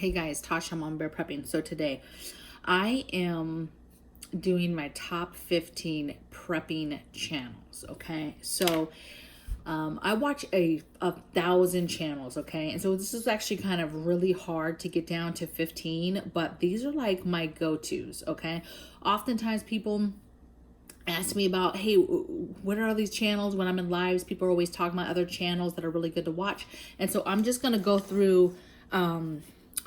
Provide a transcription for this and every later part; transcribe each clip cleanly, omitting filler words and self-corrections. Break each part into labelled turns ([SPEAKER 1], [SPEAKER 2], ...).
[SPEAKER 1] Hey guys, Tasha, Mom Bear Prepping. So today I am doing my top 15 prepping channels, okay? So I watch a 1,000 channels, okay? And so this is actually kind of really hard to get down to 15, but these are like my go-tos, okay? Oftentimes people ask me about, hey, what are all these channels? When I'm in lives, people are always talking about other channels that are really good to watch. And so I'm just gonna go through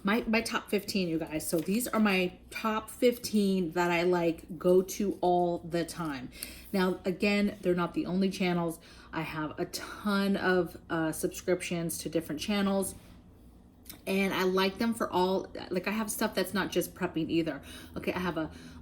[SPEAKER 1] my top 15, you guys. So these are my top 15 that I like go to all the time. Now, again, they're not the only channels. I have a ton of subscriptions to different channels. And I like them for all, like I have stuff that's not just prepping either. Okay,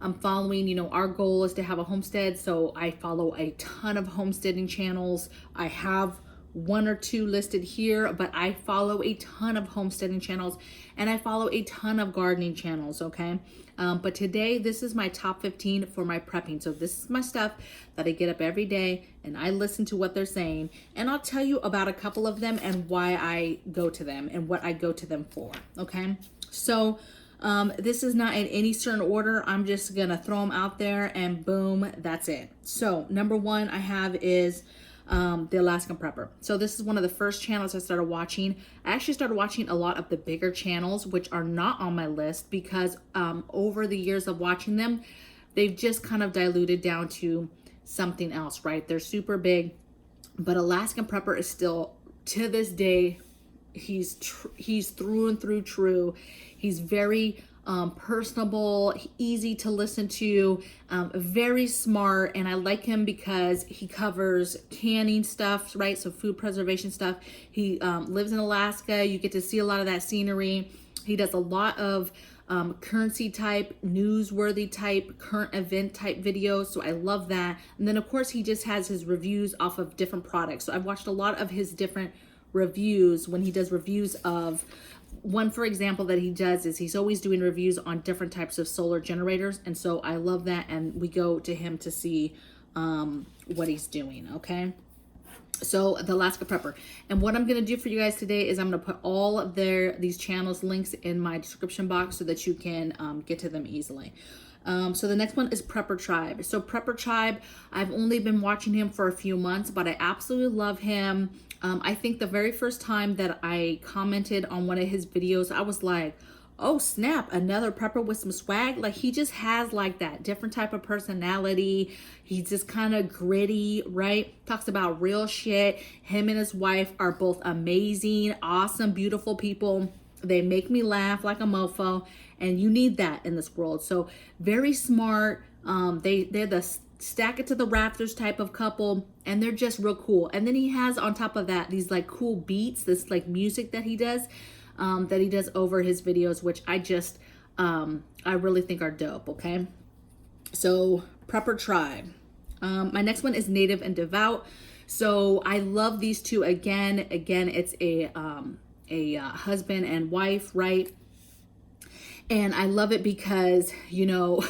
[SPEAKER 1] I'm following, you know, our goal is to have a homestead. So I follow a ton of homesteading channels. I have one or two listed here, but I follow a ton of homesteading channels and I follow a ton of gardening channels, okay? But today, this is my top 15 for my prepping. So this is my stuff that I get up every day and I listen to what they're saying. And I'll tell you about a couple of them and why I go to them and what I go to them for, okay? So this is not in any certain order. I'm just gonna throw them out there and boom, that's it. So number one I have is the Alaskan Prepper. So this is one of the first channels I started watching. I actually started watching a lot of the bigger channels, which are not on my list because over the years of watching them, they've just kind of diluted down to something else, right? They're super big, but Alaskan Prepper is still, to this day, he's through and through true. He's very personable, easy to listen to, very smart, and I like him because he covers canning stuff, right? So food preservation stuff. He lives in Alaska. You get to see a lot of that scenery. He does a lot of currency type, newsworthy type, current event type videos. So I love that. And then of course he just has his reviews off of different products. So I've watched a lot of his different reviews when he does reviews of one, for example, that he does is he's always doing reviews on different types of solar generators. And so I love that. And we go to him to see what he's doing. Okay. So the Alaska Prepper. And what I'm going to do for you guys today is I'm going to put all of these channels links in my description box so that you can get to them easily. So the next one is Prepper Tribe. So Prepper Tribe, I've only been watching him for a few months, but I absolutely love him. I think the very first time that I commented on one of his videos, I was like, oh snap, another prepper with some swag. Like he just has like that different type of personality. He's just kind of gritty, right? Talks about real shit. Him and his wife are both amazing, awesome, beautiful people. They make me laugh like a mofo, and you need that in this world. So very smart. They're the stack it to the rafters type of couple, and they're just real cool. And then he has on top of that these like cool beats, this like music that he does over his videos, which I just I really think are dope. Okay, so Prepper Tribe. My next one is Native and Devout. So I love these two. Again, it's a husband and wife, right? And I love it because, you know,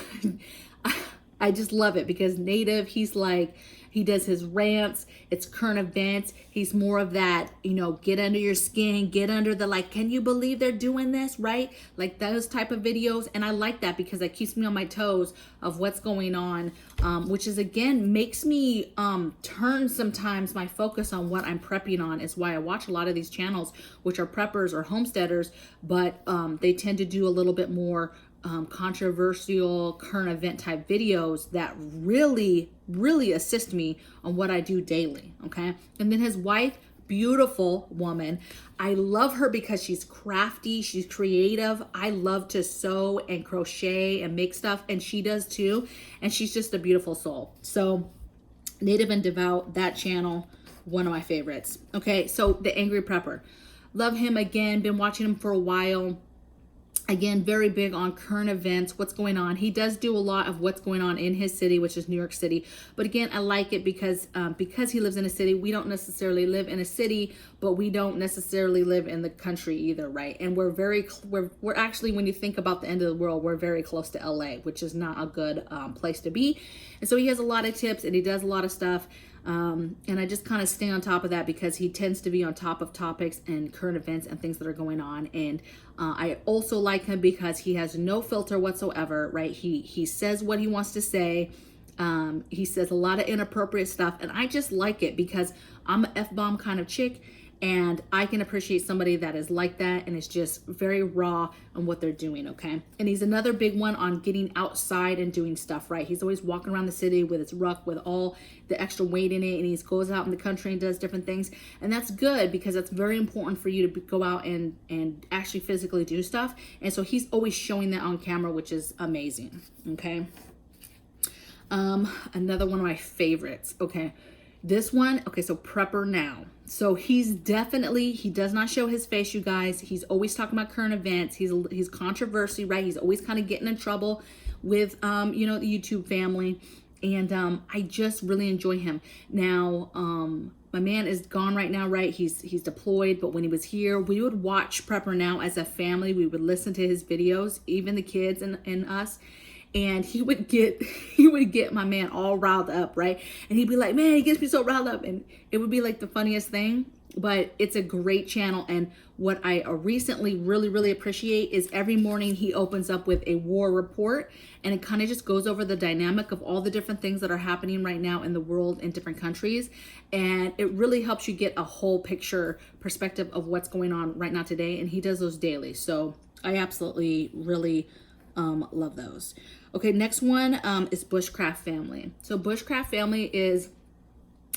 [SPEAKER 1] I just love it because Native, he's like, he does his rants, it's current events. He's more of that, you know, get under your skin, get under the, like, can you believe they're doing this, right? Like those type of videos. And I like that because it keeps me on my toes of what's going on, which is, again, makes me turn sometimes my focus on what I'm prepping on. Is why I watch a lot of these channels, which are preppers or homesteaders, but they tend to do a little bit more controversial current event type videos that really assist me on what I do daily. Okay. And then his wife, beautiful woman. I love her because she's crafty, she's creative. I love to sew and crochet and make stuff, and she does too, and she's just a beautiful soul. So Native and Devout, that channel, one of my favorites. Okay, so the Angry Prepper, love him. Again, been watching him for a while. Again, very big on current events, what's going on. He does do a lot of what's going on in his city, which is New York City. But again, I like it because he lives in a city. We don't necessarily live in a city, but we don't necessarily live in the country either, right? And we're actually, when you think about the end of the world, we're very close to LA, which is not a good place to be. And so he has a lot of tips and he does a lot of stuff. And I just kind of stay on top of that because he tends to be on top of topics and current events and things that are going on. And I also like him because he has no filter whatsoever, right? He says what he wants to say. He says a lot of inappropriate stuff, and I just like it because I'm an F-bomb kind of chick, and I can appreciate somebody that is like that and is just very raw on what they're doing, okay? And he's another big one on getting outside and doing stuff, right? He's always walking around the city with his ruck, with all the extra weight in it, and he goes out in the country and does different things. And that's good because that's very important for you to go out and actually physically do stuff. And so he's always showing that on camera, which is amazing, okay? Another one of my favorites, okay? This one, okay, so PREPPERNOW. So he's definitely, he does not show his face, you guys. He's always talking about current events. He's controversy, right? He's always kind of getting in trouble with, you know, the YouTube family. And I just really enjoy him. Now, my man is gone right now, right? He's deployed, but when he was here, we would watch PREPPERNOW as a family. We would listen to his videos, even the kids and us. And he would get my man all riled up, right? And he'd be like, man, he gets me so riled up. And it would be like the funniest thing, but it's a great channel. And what I recently really appreciate is every morning he opens up with a war report, and it kind of just goes over the dynamic of all the different things that are happening right now in the world in different countries. And it really helps you get a whole picture perspective of what's going on right now today. And he does those daily. So I absolutely really love those. Okay, next one is BUSHCRAFT family. So BUSHCRAFT family is,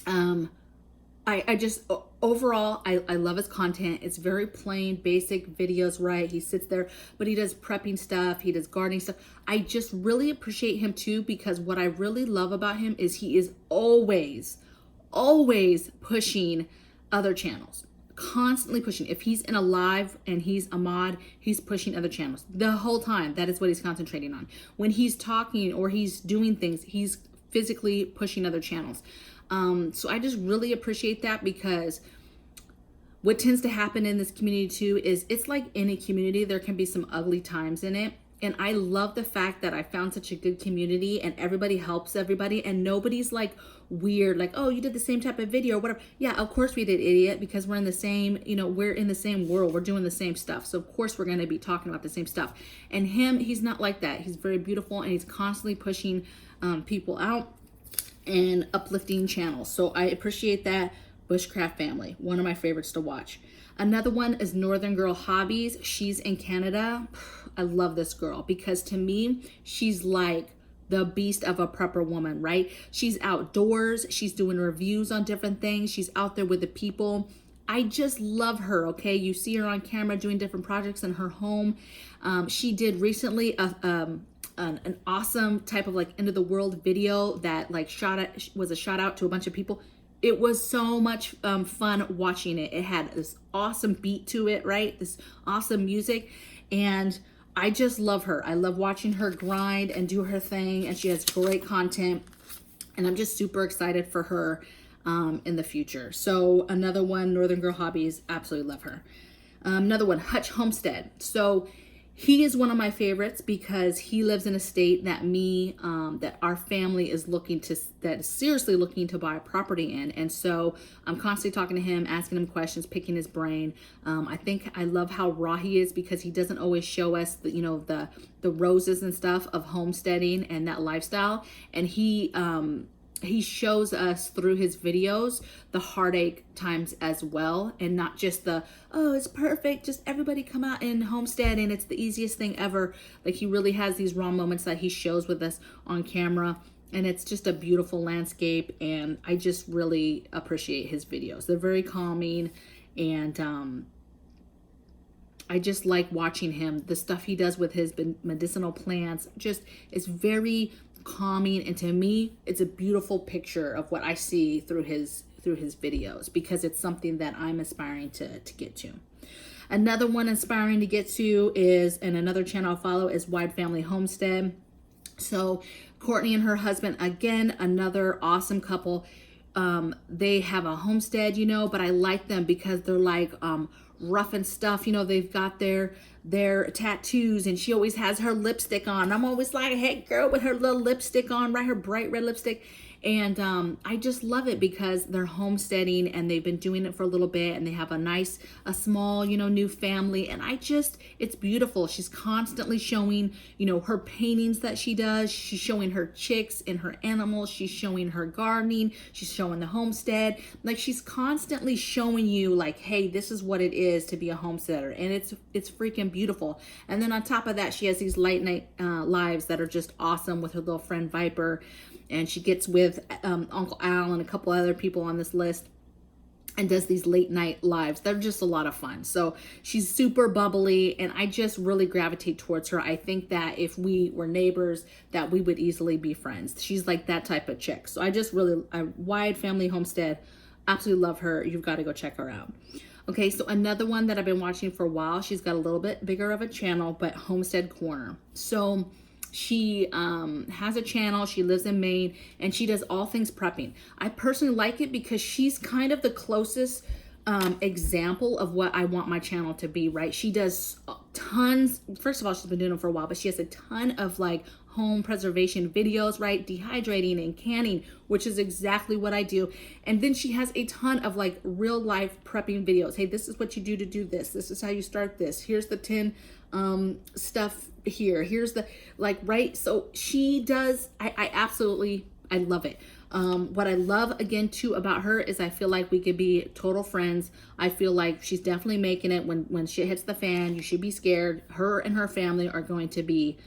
[SPEAKER 1] I just, overall, I love his content. It's very plain, basic videos, right? He sits there, but he does prepping stuff. He does gardening stuff. I just really appreciate him too, because what I really love about him is he is always pushing other channels. Constantly pushing. If he's in a live and he's a mod, he's pushing other channels the whole time. That is what he's concentrating on. When he's talking or he's doing things, he's physically pushing other channels. So I just really appreciate that, because what tends to happen in this community too is it's like any community, there can be some ugly times in it. And I love the fact that I found such a good community and everybody helps everybody, and nobody's like weird, like, oh, you did the same type of video or whatever. Yeah, of course we did, idiot, because we're in the same, you know, we're in the same world. We're doing the same stuff. So of course we're going to be talking about the same stuff. And him, he's not like that. He's very beautiful, and he's constantly pushing people out and uplifting channels. So I appreciate that. BUSHCRAFT family, one of my favorites to watch. Another one is Northern Girl Hobbies. She's in Canada. I love this girl because to me, she's like the beast of a prepper woman, right? She's outdoors. She's doing reviews on different things. She's out there with the people. I just love her, okay? You see her on camera doing different projects in her home. She did recently an awesome type of like end of the world video that like was a shout out to a bunch of people. It was so much fun watching it. It had this awesome beat to it, right? This awesome music. And I just love her. I love watching her grind and do her thing. And she has great content. And I'm just super excited for her in the future. So another one, Northern Girl Hobbies, absolutely love her. Another one, HUTCH-HOMESTEAD. So he is one of my favorites because he lives in a state that that our family is seriously looking to buy a property in. And so I'm constantly talking to him, asking him questions, picking his brain. I love how raw he is because he doesn't always show us the roses and stuff of homesteading and that lifestyle. And he shows us through his videos the heartache times as well, and not just the, oh, it's perfect, just everybody come out and homestead and it's the easiest thing ever. Like, he really has these raw moments that he shows with us on camera, and it's just a beautiful landscape, and I just really appreciate his videos. They're very calming, and I just like watching him. The stuff he does with his medicinal plants just is very calming, and to me it's a beautiful picture of what I see through his videos, because it's something that I'm aspiring to get to. Another one aspiring to get to is, and another channel I'll follow, is WHYDE Family Homestead. So Courtney and her husband, again, another awesome couple. They have a homestead, but I like them because they're like rough and stuff. They've got their their tattoos, and she always has her lipstick on. I'm always like, hey girl, with her little lipstick on, right? Her bright red lipstick. And I just love it because they're homesteading and they've been doing it for a little bit, and they have a small, new family. And it's beautiful. She's constantly showing, her paintings that she does. She's showing her chicks and her animals. She's showing her gardening. She's showing the homestead. Like, she's constantly showing you like, hey, this is what it is to be a homesteader. And it's freaking beautiful. And then on top of that, she has these late night lives that are just awesome with her little friend Viper. And she gets with Uncle Al and a couple other people on this list and does these late night lives. They're just a lot of fun. So she's super bubbly, and I just really gravitate towards her. I think that if we were neighbors, that we would easily be friends. She's like that type of chick. So I WHYDE Family Homestead, absolutely love her. You've got to go check her out. Okay, so another one that I've been watching for a while, she's got a little bit bigger of a channel, but Homestead Corner. So she has a channel. She lives in Maine, and she does all things prepping. I personally like it because she's kind of the closest example of what I want my channel to be, right? She does tons. First of all, she's been doing it for a while, but she has a ton of like home preservation videos, right? Dehydrating and canning, which is exactly what I do. And then she has a ton of like real life prepping videos. Hey, this is what you do to do this. This is how you start this. Here's the 10 stuff here. Here's the, like, right? So she does, I love it. What I love again too about her is I feel like we could be total friends. I feel like she's definitely making it. When shit hits the fan, you should be scared. Her and her family are going to be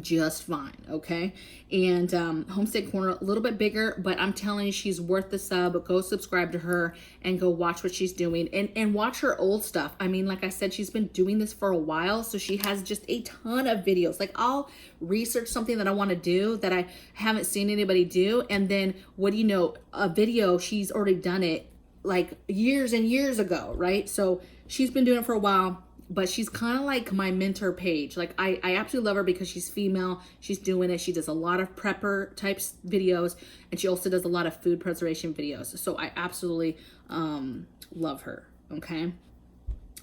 [SPEAKER 1] just fine, okay? And Homestead Corner, a little bit bigger, but I'm telling you, she's worth the sub. Go subscribe to her and go watch what she's doing, and watch her old stuff. I mean, like I said, she's been doing this for a while, so she has just a ton of videos. Like, I'll research something that I want to do that I haven't seen anybody do, and then what do you know, a video, she's already done it like years and years ago, right? So she's been doing it for a while. But she's kind of like my mentor page. Like, I absolutely love her because she's female. She's doing it. She does a lot of prepper types videos, and she also does a lot of food preservation videos. So I absolutely love her. Okay.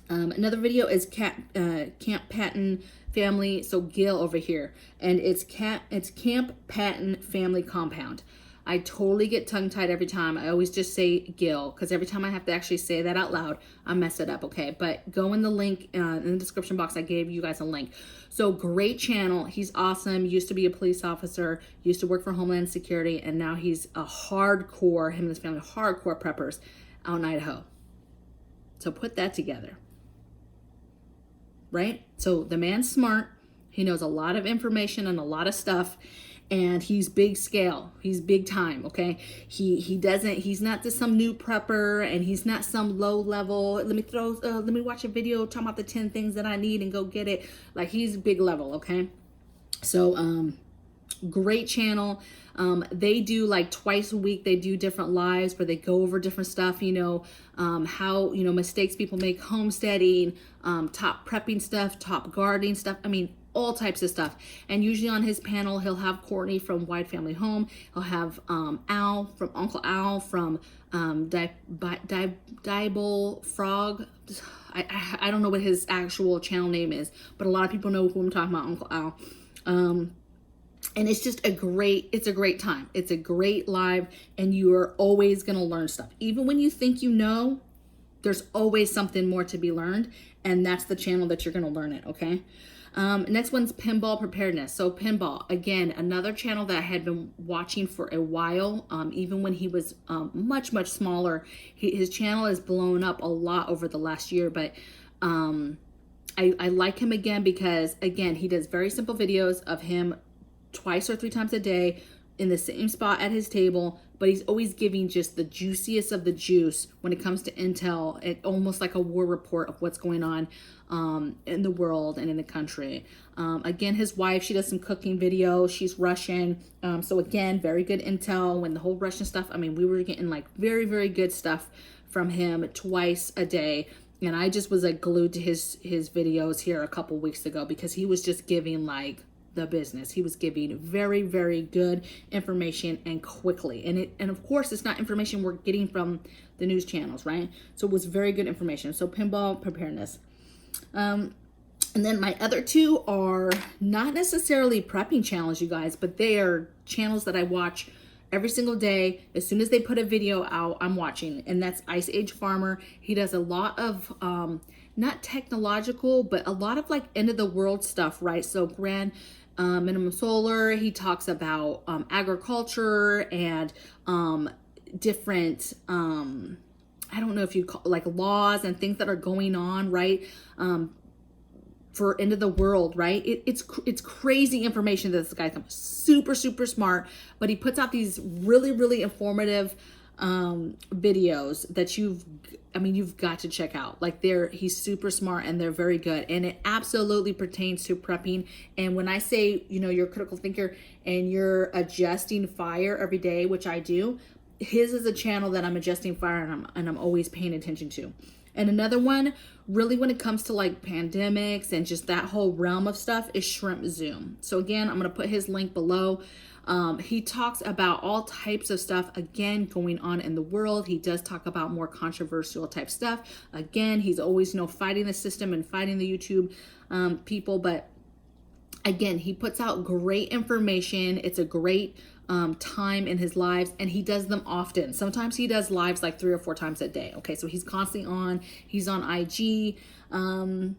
[SPEAKER 1] Another video is CAMPPATTON family. So Gil over here, and it's CAMPPATTON family compound. I totally get tongue-tied every time. I always just say Gil, because every time I have to actually say that out loud, I mess it up, okay? But go in the link, in the description box, I gave you guys a link. So great channel. He's awesome. Used to be a police officer, used to work for Homeland Security, and now he's a hardcore, him and his family, hardcore preppers out in Idaho. So put that together, right? So the man's smart. He knows a lot of information and a lot of stuff. And he's big scale. He's big time, okay? He's not just some new prepper, and he's not some low level. Let me watch a video talking about the 10 things that I need and go get it. Like, he's big level, okay? So, great channel. They do like twice a week, they do different lives where they go over different stuff, how, mistakes people make homesteading, top prepping stuff, top gardening stuff. I mean, all types of stuff. And usually on his panel, he'll have Courtney from WHYDE Family Home. He'll have Al from Uncle Al from Diable Frog. I don't know what his actual channel name is, but a lot of people know who I'm talking about, Uncle Al. And it's just a great time. It's a great live, and you are always going to learn stuff. Even when you think you know, there's always something more to be learned, and that's the channel that you're going to learn it, okay? Next one's PINBALL Preparedness. So PINBALL, again, another channel that I had been watching for a while, even when he was much, much smaller. His channel has blown up a lot over the last year, but I like him again because, again, he does very simple videos of him twice or 3 times a day in the same spot at his table, but he's always giving just the juiciest of the juice when it comes to intel, almost like a war report of what's going on in the world and in the country. Again, his wife, she does some cooking videos. She's Russian. So again, very good intel when the whole Russian stuff, I mean, we were getting like very, very good stuff from him twice a day. And I just was like glued to his videos here a couple weeks ago because he was just giving like the business. He was giving very, very good information and quickly. And of course, it's not information we're getting from the news channels, right? So it was very good information. So PINBALL Preparedness. And then my other two are not necessarily prepping channels, you guys, but they are channels that I watch every single day. As soon as they put a video out, I'm watching. And that's Ice Age Farmer. He does a lot of, not technological, but a lot of like end of the world stuff, right? So grand minimum solar, he talks about agriculture and different, I don't know if you call like laws and things that are going on, right? For end of the world, right? It's crazy information that this guy comes, super smart, but he puts out these really informative videos that you've got to check out. Like he's super smart and they're very good, and it absolutely pertains to prepping. And when I say, you know, you're a critical thinker and you're adjusting fire every day, which I do, his is a channel that I'm adjusting fire and I'm always paying attention to. And another one, really when it comes to like pandemics and just that whole realm of stuff, is Shrimp Zoom. So again, I'm going to put his link below. He talks about all types of stuff, again, going on in the world. He does talk about more controversial type stuff. Again, he's always, you know, fighting the system and fighting the YouTube people. But again, he puts out great information. It's a great time in his lives, and he does them often. Sometimes he does lives like 3 or 4 times a day. Okay, so he's constantly on. He's on IG, and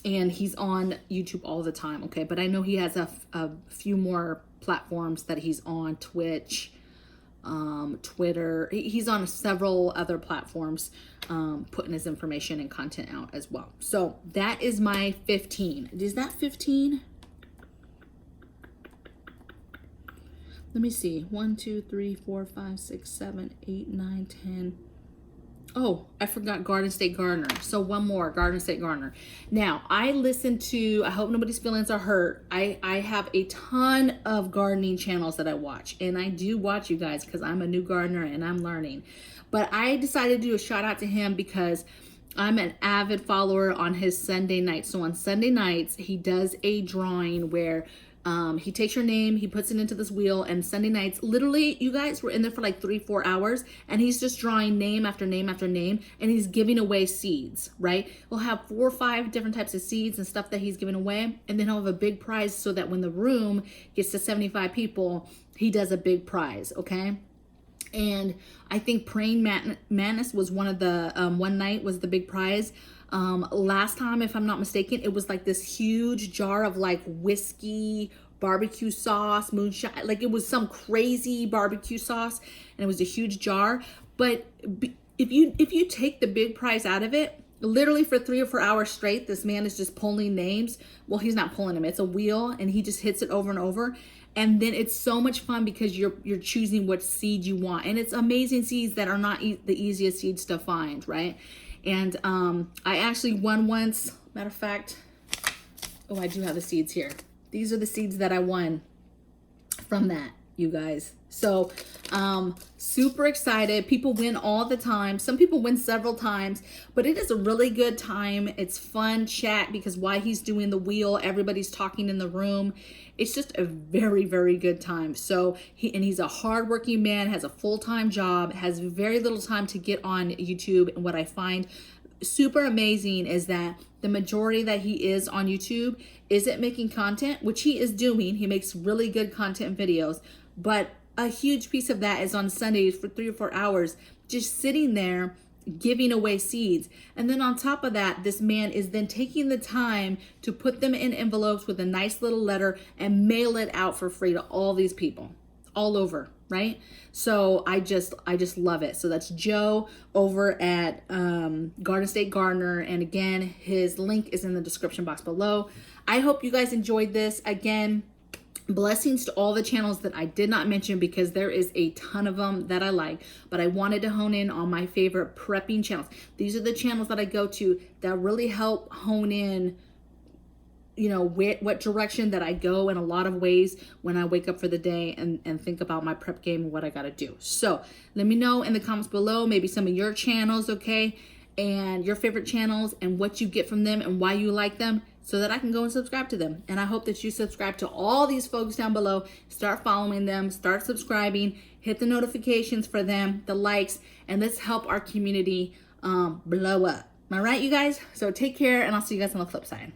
[SPEAKER 1] he's on YouTube all the time. Okay, but I know he has a few more platforms that he's on: Twitch, Twitter. He's on several other platforms, putting his information and content out as well. So that is my 15. Is that 15? Let me see. 1, 2, 3, 4, 5, 6, 7, 8, 9, 10. Oh, I forgot Garden State Gardener. So one more, Garden State Gardener. Now, I listen to, I hope nobody's feelings are hurt. I have a ton of gardening channels that I watch. And I do watch, you guys, because I'm a new gardener and I'm learning. But I decided to do a shout out to him because I'm an avid follower on his Sunday nights. So on Sunday nights, he does a drawing where he takes your name, he puts it into this wheel, and Sunday nights, literally, you guys, were in there for like 3-4 hours, and he's just drawing name after name after name, and he's giving away seeds, right? He'll have 4 or 5 different types of seeds and stuff that he's giving away, and then he'll have a big prize so that when the room gets to 75 people, he does a big prize, okay? And I think Praying Mantis was one of the, one night was the big prize. Last time, if I'm not mistaken, it was like this huge jar of like whiskey, barbecue sauce, moonshine. Like it was some crazy barbecue sauce, and it was a huge jar. But if you take the big prize out of it, literally for 3 or 4 hours straight, this man is just pulling names. Well, he's not pulling them. It's a wheel, and he just hits it over and over. And then it's so much fun because you're choosing what seed you want. And it's amazing seeds that are not the easiest seeds to find, right? And I actually won once. Matter of fact, oh, I do have the seeds here. These are the seeds that I won from that, you guys. So super excited. People win all the time. Some people win several times, but it is a really good time. It's fun chat because while he's doing the wheel, everybody's talking in the room. It's just a very good time. So he's a hardworking man, has a full-time job, has very little time to get on YouTube. And what I find super amazing is that the majority that he is on YouTube isn't making content, which he is doing. He makes really good content videos, but a huge piece of that is on Sundays for 3 or 4 hours, just sitting there giving away seeds. And then on top of that, this man is then taking the time to put them in envelopes with a nice little letter and mail it out for free to all these people all over, right? So I just love it. So that's Joe over at Garden State Gardener. And again, his link is in the description box below. I hope you guys enjoyed this. Again, blessings to all the channels that I did not mention because there is a ton of them that I like, but I wanted to hone in on my favorite prepping channels. These are the channels that I go to that really help hone in, you know, what direction that I go in a lot of ways when I wake up for the day and think about my prep game and what I got to do. So let me know in the comments below, maybe some of your channels, okay, and your favorite channels and what you get from them and why you like them, so that I can go and subscribe to them. And I hope that you subscribe to all these folks down below. Start following them, start subscribing, hit the notifications for them, the likes, and let's help our community blow up. Am I right, you guys? So take care, and I'll see you guys on the flip side.